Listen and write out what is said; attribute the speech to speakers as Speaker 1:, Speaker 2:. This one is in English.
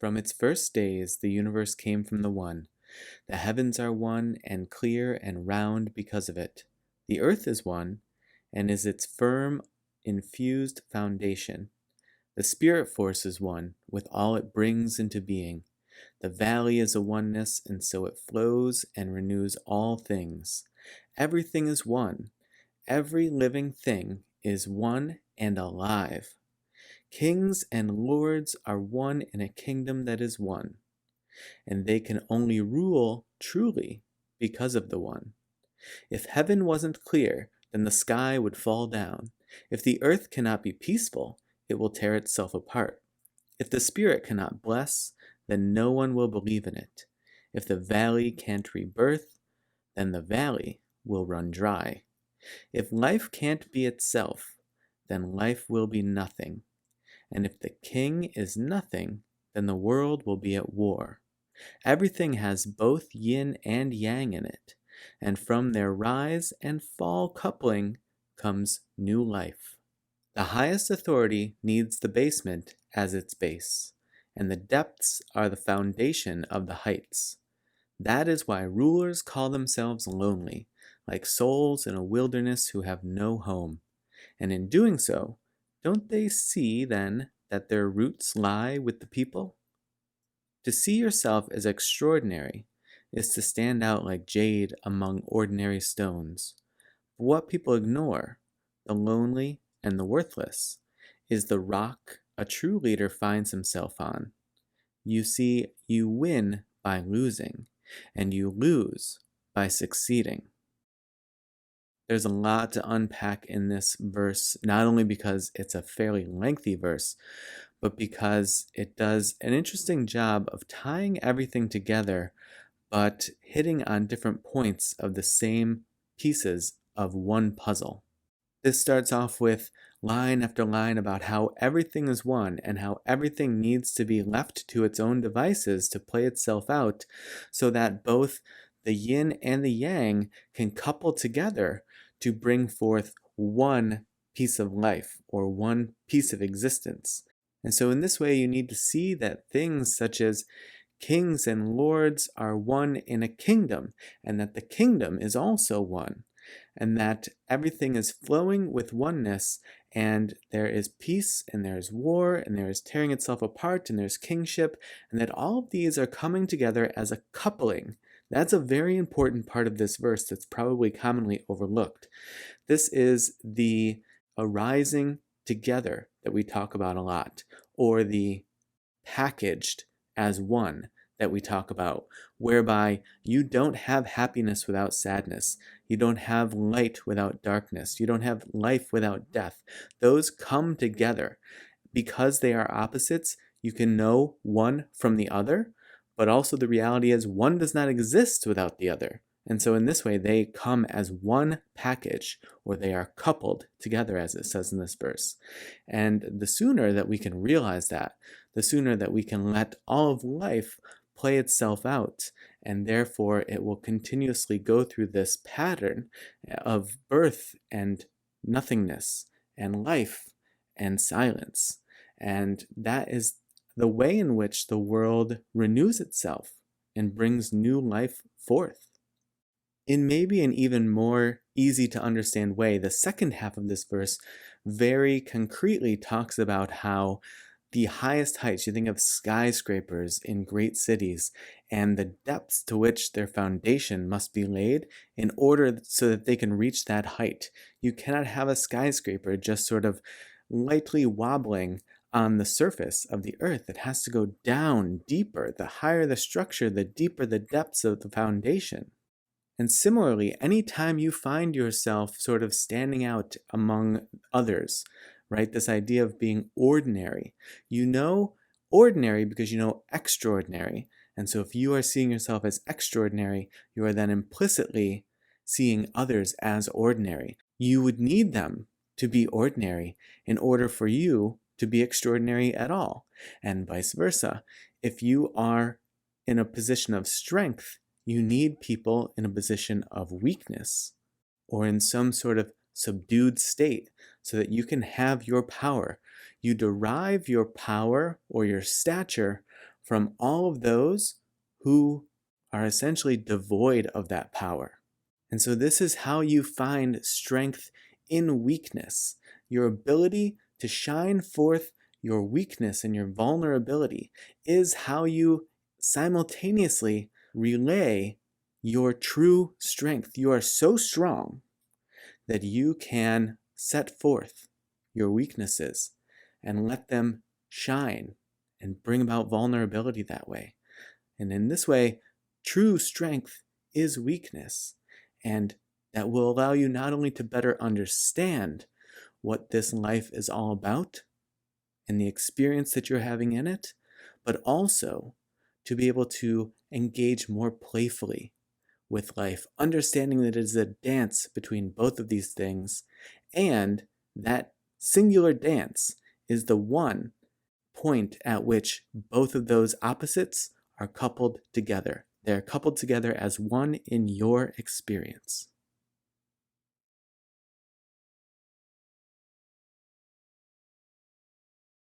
Speaker 1: From its first days, the universe came from the One. The heavens are one and clear and round because of it. The earth is one and is its firm, infused foundation. The spirit force is one with all it brings into being. The valley is a oneness, and so it flows and renews all things. Everything is one. Every living thing is one and alive. Kings and lords are one in a kingdom that is one, and they can only rule truly because of the One. If heaven wasn't clear, then the sky would fall down. If the earth cannot be peaceful, it will tear itself apart. If the Spirit cannot bless, then no one will believe in it. If the valley can't rebirth, then the valley will run dry. If life can't be itself, then life will be nothing. And if the king is nothing, then the world will be at war. Everything has both yin and yang in it, and from their rise and fall coupling comes new life. The highest authority needs the basement as its base, and the depths are the foundation of the heights. That is why rulers call themselves lonely, like souls in a wilderness who have no home. And in doing so, don't they see then that their roots lie with the people? To see yourself as extraordinary is to stand out like jade among ordinary stones. But what people ignore, the lonely and the worthless, is the rock a true leader finds himself on. You see, you win by losing, and you lose by succeeding. There's a lot to unpack in this verse, not only because it's a fairly lengthy verse, but because it does an interesting job of tying everything together, but hitting on different points of the same pieces of one puzzle. This starts off with line after line about how everything is one and how everything needs to be left to its own devices to play itself out so that both the yin and the yang can couple together to bring forth one piece of life or one piece of existence. And so in this way, you need to see that things such as kings and lords are one in a kingdom, and that the kingdom is also one, and that everything is flowing with oneness, and there is peace, and there is war, and there is tearing itself apart, and there's kingship, and that all of these are coming together as a coupling. That's a very important part of this verse that's probably commonly overlooked. This is the arising together that we talk about a lot, or the packaged as one that we talk about, whereby you don't have happiness without sadness. You don't have light without darkness. You don't have life without death. Those come together. Because they are opposites, you can know one from the other, but also the reality is one does not exist without the other. And so in this way, they come as one package, or they are coupled together, as it says in this verse. And the sooner that we can realize that, the sooner that we can let all of life play itself out, and therefore it will continuously go through this pattern of birth and nothingness and life and silence. And that is the way in which the world renews itself and brings new life forth. In maybe an even more easy to understand way, the second half of this verse very concretely talks about how the highest heights, you think of skyscrapers in great cities, and the depths to which their foundation must be laid in order so that they can reach that height. You cannot have a skyscraper just sort of lightly wobbling on the surface of the earth. It has to go down deeper. The higher the structure, the deeper the depths of the foundation. And similarly, anytime you find yourself sort of standing out among others, right? This idea of being ordinary. You know ordinary because you know extraordinary. And so if you are seeing yourself as extraordinary, you are then implicitly seeing others as ordinary. You would need them to be ordinary in order for you to be extraordinary at all, and vice versa. If you are in a position of strength, you need people in a position of weakness or in some sort of subdued state so that you can have your power. You derive your power or your stature from all of those who are essentially devoid of that power. And so this is how you find strength in weakness. Your ability to shine forth your weakness and your vulnerability is how you simultaneously relay your true strength. You are so strong that you can set forth your weaknesses and let them shine and bring about vulnerability that way. And in this way, true strength is weakness. And that will allow you not only to better understand what this life is all about and the experience that you're having in it, but also to be able to engage more playfully with life, understanding that it is a dance between both of these things, and that singular dance is the one point at which both of those opposites are coupled together. They're coupled together as one in your experience.